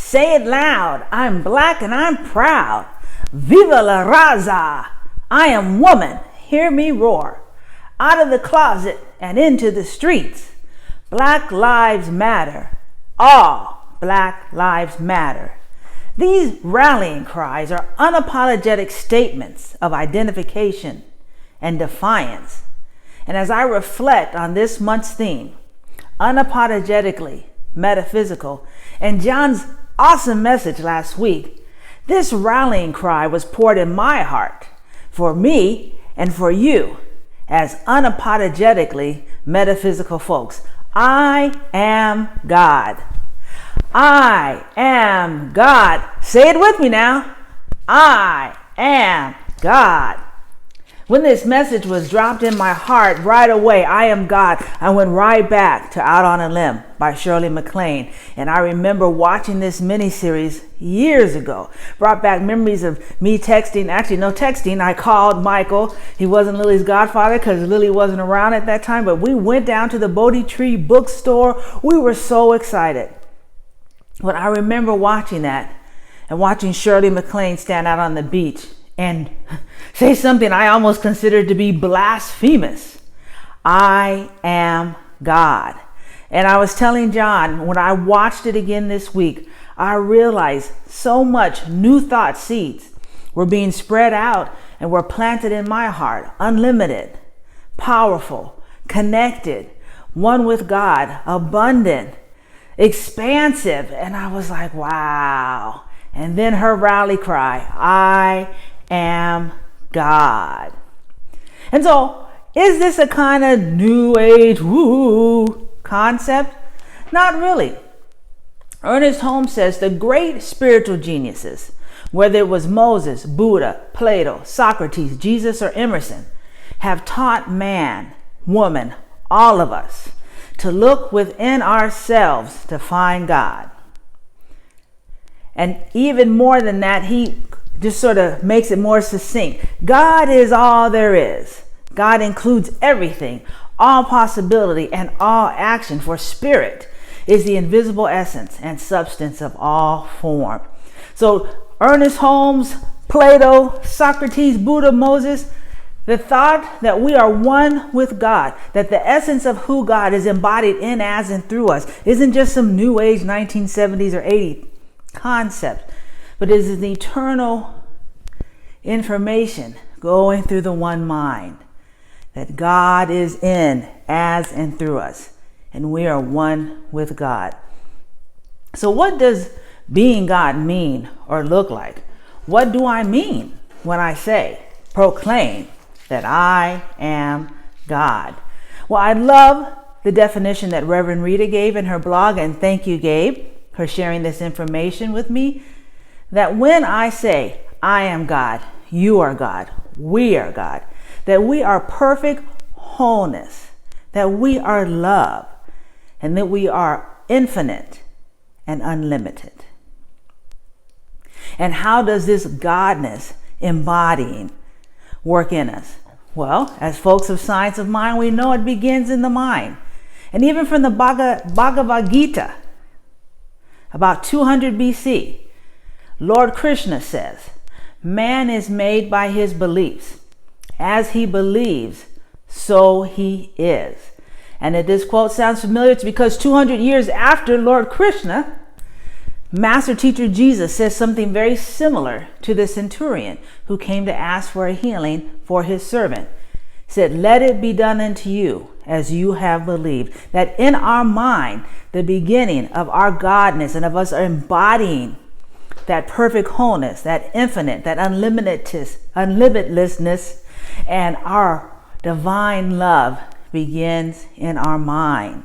Say it loud. I'm black and I'm proud. Viva la raza. I am woman. Hear me roar. Out of the closet and into the streets. Black lives matter. All Black lives matter. These rallying cries are unapologetic statements of identification and defiance. And as I reflect on this month's theme, unapologetically metaphysical, and John's awesome message last week, this rallying cry was poured in my heart for me and for you as unapologetically metaphysical folks. I am God. I am God. Say it with me now. I am God. When this message was dropped in my heart right away, I am God, I went right back to Out on a Limb by Shirley MacLaine. And I remember watching this miniseries years ago. Brought back memories of me texting. Actually, no texting. I called Michael. He wasn't Lily's godfather because Lily wasn't around at that time. But we went down to the Bodhi Tree bookstore. We were so excited. But I remember watching that and watching Shirley MacLaine stand out on the beach and say something I almost considered to be blasphemous. I am God. And I was telling John, when I watched it again this week, I realized so much new thought seeds were being spread out and were planted in my heart. Unlimited, powerful, connected, one with God, abundant, expansive. And I was like, wow. And then her rally cry, I am God. And so, is this a kind of new age woo concept? Not really. Ernest Holmes says the great spiritual geniuses, whether it was Moses, Buddha, Plato, Socrates, Jesus, or Emerson, have taught man, woman, all of us, to look within ourselves to find God. And even more than that, he just sort of makes it more succinct. God is all there is. God includes everything, all possibility, and all action, for spirit is the invisible essence and substance of all form. So Ernest Holmes, Plato, Socrates, Buddha, Moses, the thought that we are one with God, that the essence of who God is embodied in, as, and through us, isn't just some new age 1970s or 80s concept, but it is an eternal information going through the one mind, that God is in, as, and through us, and we are one with God. So what does being God mean or look like? What do I mean when I say, proclaim that I am God? Well, I love the definition that Reverend Rita gave in her blog, and thank you, Gabe, for sharing this information with me, that when I say, I am God, you are God, we are God, that we are perfect wholeness, that we are love, and that we are infinite and unlimited. And how does this Godness embodying work in us? Well, as folks of science of mind, we know it begins in the mind. And even from the Bhagavad Gita, about 200 BC, Lord Krishna says, man is made by his beliefs. As he believes, so he is. And if this quote sounds familiar, it's because 200 years after Lord Krishna, Master Teacher Jesus says something very similar to the centurion who came to ask for a healing for his servant. He said, let it be done unto you as you have believed. That in our mind, the beginning of our Godness and of us embodying that perfect wholeness, that infinite, that unlimitlessness, and our divine love begins in our mind.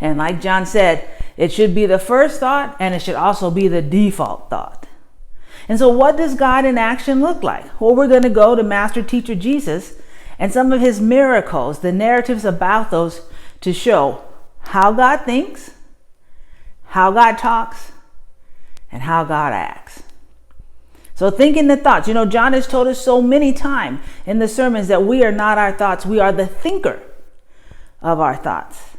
And like John said, it should be the first thought, and it should also be the default thought. And so what does God in action look like? Well, we're going to go to Master Teacher Jesus and some of his miracles, the narratives about those, to show how God thinks, how God talks, and how God acts. So thinking the thoughts. John has told us so many times in the sermons that we are not our thoughts. We are the thinker of our thoughts.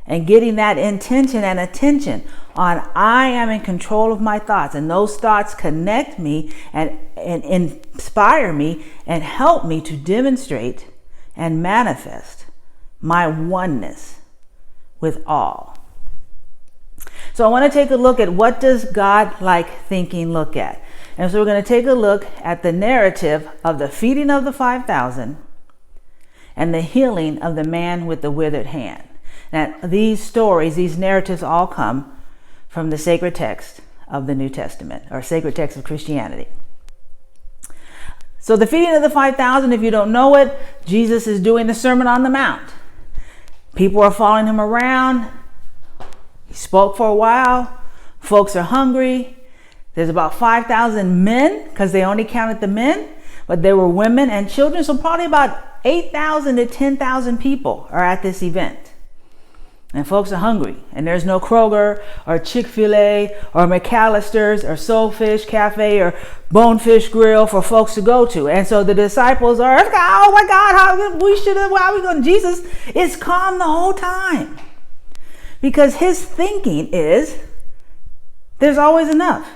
and getting that intention and attention on I am in control of my thoughts, and those thoughts connect me and inspire me and help me to demonstrate and manifest my oneness with all. So I want to take a look at what does God-like thinking look at. And so we're going to take a look at the narrative of the feeding of the 5,000 and the healing of the man with the withered hand. Now, these stories, these narratives all come from the sacred text of the New Testament, or sacred text of Christianity. So the feeding of the 5,000, if you don't know it, Jesus is doing the Sermon on the Mount. People are following him around. He spoke for a while. Folks are hungry. There's about 5,000 men, because they only counted the men, but there were women and children. So probably about 8,000 to 10,000 people are at this event. And folks are hungry. And there's no Kroger or Chick-fil-A or McAllister's or Soulfish Cafe or Bonefish Grill for folks to go to. And so the disciples are, oh my God, how are we going? Jesus is calm the whole time. Because his thinking is, there's always enough.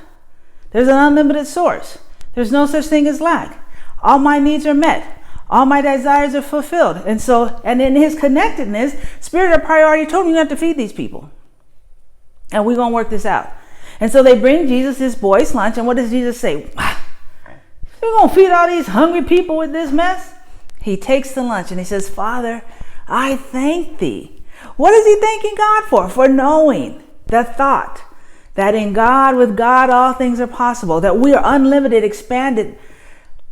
There's an unlimited source. There's no such thing as lack. All my needs are met. All my desires are fulfilled. And in his connectedness, spirit of priority told him you have to feed these people. And we're going to work this out. And so they bring Jesus his boy's lunch. And what does Jesus say? We're going to feed all these hungry people with this mess? He takes the lunch and he says, Father, I thank thee. What is he thanking God for? For knowing the thought that in God, with God, all things are possible. That we are unlimited, expanded,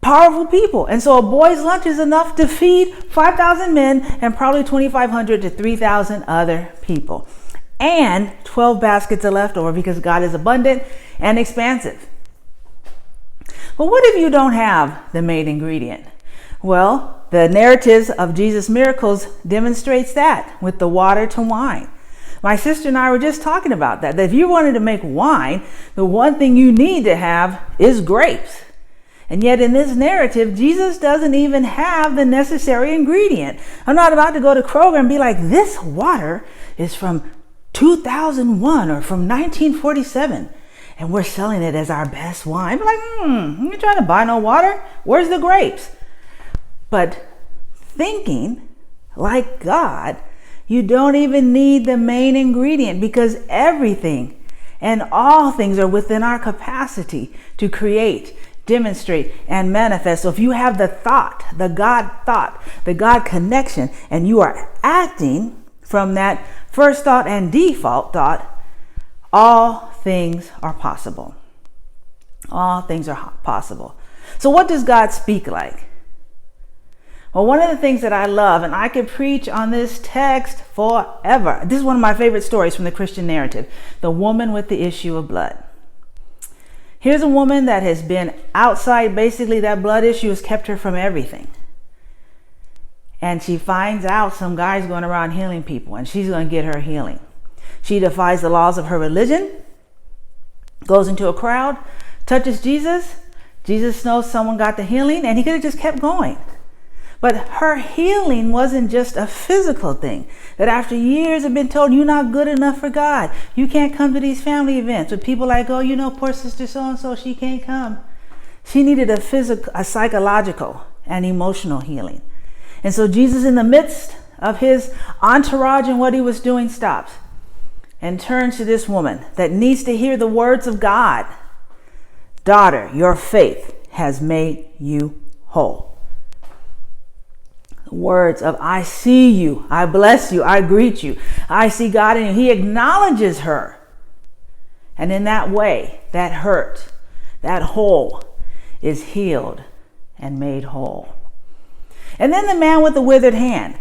powerful people. And so a boy's lunch is enough to feed 5,000 men and probably 2,500 to 3,000 other people. And 12 baskets are left over because God is abundant and expansive. But what if you don't have the main ingredient? Well, the narratives of Jesus' miracles demonstrates that with the water to wine. My sister and I were just talking about that if you wanted to make wine, the one thing you need to have is grapes. And yet in this narrative, Jesus doesn't even have the necessary ingredient. I'm not about to go to Kroger and be like, this water is from 2001 or from 1947. And we're selling it as our best wine. I'm like, you're trying to buy no water? Where's the grapes? But thinking like God, you don't even need the main ingredient because everything and all things are within our capacity to create, demonstrate, and manifest. So if you have the thought, the God connection, and you are acting from that first thought and default thought, all things are possible. All things are possible. So what does God speak like? Well, one of the things that I love, and I could preach on this text forever. This is one of my favorite stories from the Christian narrative, the woman with the issue of blood. Here's a woman that has been outside. Basically, that blood issue has kept her from everything. And she finds out some guy's going around healing people, and she's going to get her healing. She defies the laws of her religion, goes into a crowd, touches Jesus. Jesus knows someone got the healing, and he could have just kept going. But her healing wasn't just a physical thing. That after years of been told, you're not good enough for God. You can't come to these family events with people like, oh, poor sister so-and-so, she can't come. She needed a psychological and emotional healing. And so Jesus, in the midst of his entourage and what he was doing, stops and turns to this woman that needs to hear the words of God. Daughter, your faith has made you whole. Words of I see you, I bless you, I greet you, I see God in you. He acknowledges her. And in that way, that hurt, that hole is healed and made whole. And then the man with the withered hand.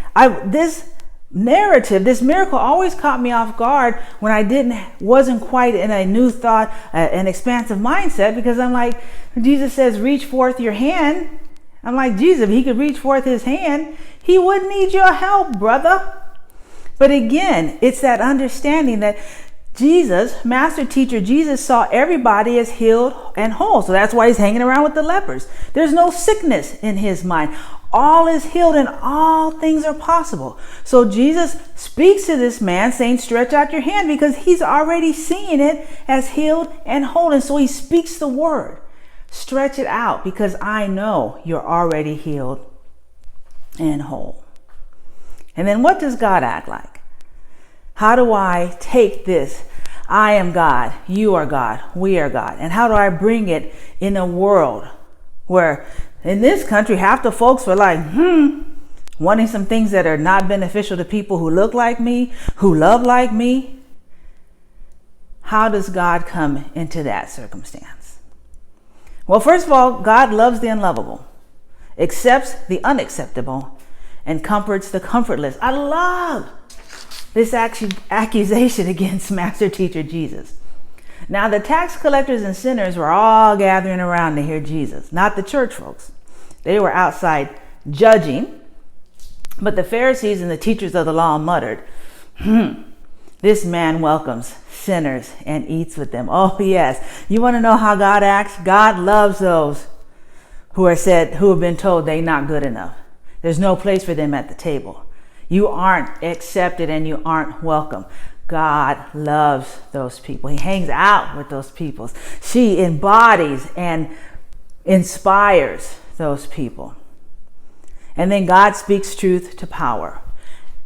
This narrative, this miracle always caught me off guard when I wasn't quite in a new thought, an expansive mindset, because I'm like, Jesus says, reach forth your hand. I'm like, Jesus, if he could reach forth his hand, he wouldn't need your help, brother. But again, it's that understanding that Jesus, master teacher, Jesus saw everybody as healed and whole. So that's why he's hanging around with the lepers. There's no sickness in his mind. All is healed and all things are possible. So Jesus speaks to this man saying, stretch out your hand, because he's already seeing it as healed and whole. And so he speaks the word. Stretch it out, because I know you're already healed and whole. And then what does God act like? How do I take this? I am God, you are God, we are God. And how do I bring it in a world where in this country, half the folks are like, wanting some things that are not beneficial to people who look like me, who love like me? How does God come into that circumstance? Well, first of all, God loves the unlovable, accepts the unacceptable, and comforts the comfortless. I love this accusation against Master Teacher Jesus. Now, the tax collectors and sinners were all gathering around to hear Jesus, not the church folks. They were outside judging, but the Pharisees and the teachers of the law muttered, this man welcomes sinners and eats with them. Oh, yes. You want to know how God acts? God loves those who have been told they're not good enough. There's no place for them at the table. You aren't accepted and you aren't welcome. God loves those people. He hangs out with those people. She embodies and inspires those people. And then God speaks truth to power.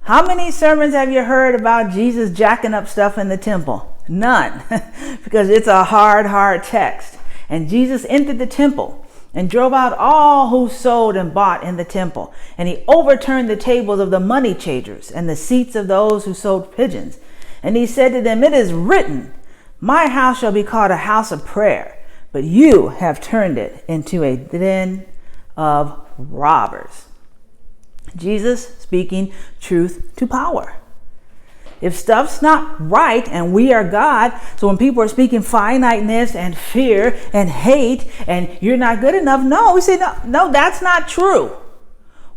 How many sermons have you heard about Jesus jacking up stuff in the temple? None, because it's a hard text. And Jesus entered the temple and drove out all who sold and bought in the temple. And he overturned the tables of the money changers and the seats of those who sold pigeons. And he said to them, it is written, my house shall be called a house of prayer, but you have turned it into a den of robbers. Jesus speaking truth to power. If stuff's not right and we are God, so when people are speaking finiteness and fear and hate and you're not good enough, no, we say, no, that's not true.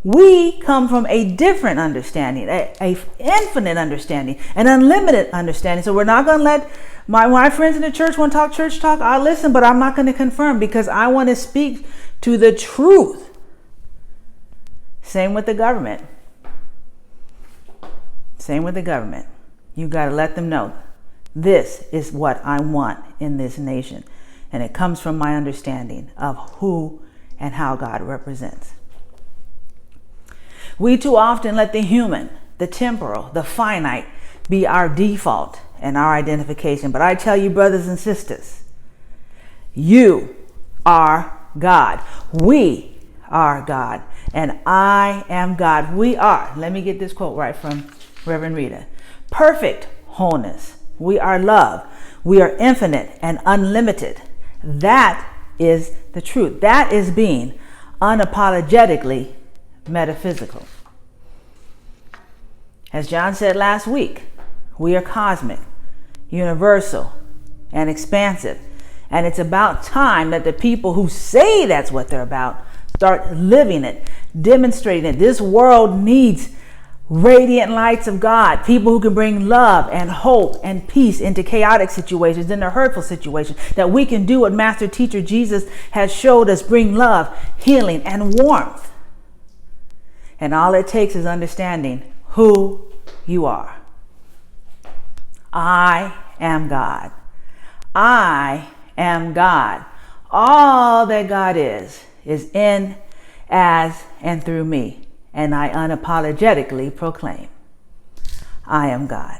We come from a different understanding, a infinite understanding, an unlimited understanding. So we're not going to let my friends in the church want to talk church talk. I listen, but I'm not going to confirm, because I want to speak to the truth. Same with the government. Same with the government. You got to let them know this is what I want in this nation. And it comes from my understanding of who and how God represents. We too often let the human, the temporal, the finite be our default and our identification. But I tell you, brothers and sisters, you are God. We are God. And I am God. We are. Let me get this quote right from Reverend Rita. Perfect wholeness. We are love. We are infinite and unlimited. That is the truth. That is being unapologetically metaphysical. As John said last week, we are cosmic, universal, and expansive. And it's about time that the people who say that's what they're about start living it, demonstrating it. This world needs radiant lights of God, people who can bring love and hope and peace into chaotic situations, into hurtful situations, that we can do what Master Teacher Jesus has showed us, bring love, healing, and warmth. And all it takes is understanding who you are. I am God. I am God. All that God is in, as, and through me. And I unapologetically proclaim, I am God.